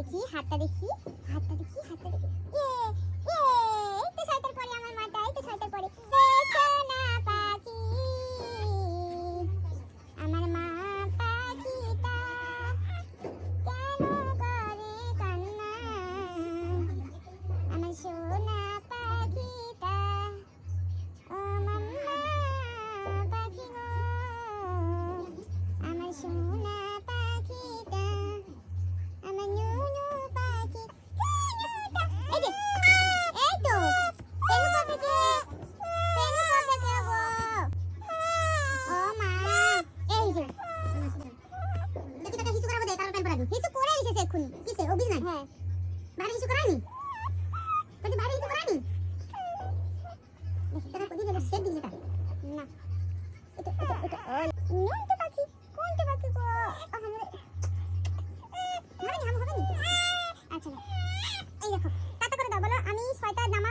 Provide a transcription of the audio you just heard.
দেখি, হাতটা দেখি, হাতটা দেখি, হাতটা দেখি। এই তো ছয়টার পরে আমার মাটা, এই তো ছয়টার পরে। সোনা পাখি, আমার মা পাখিটা কেন করে কান্না? আমার সোনা পাখিটা, ও মাম্মা পাখি গো, আমার সোনা পাখিটা, আমার নুনু পাখি। এই যে, এই তো পেনু কবে কে? পেনু কবে কে গো? ও মা, এই যে দেখি তোকে হিসু করাবো, দে কালো প্যান্ট পরাবি। হিসু করে এসেছে এক্ষুনি। কিসে অফিস নাই? হ্যাঁ, বাড়ি হিসু করানি? তোকে বাড়ি হিসু করানি? দেখি তোকে কোদি দেবে, সেট দিবি এটা না। এটা নুনটু পাখি, কোনটা পাখি গো? হবে নি, হবে নি। আচ্ছা এই দেখো, টাটা করে দাও, বলো আমি 6টার নাম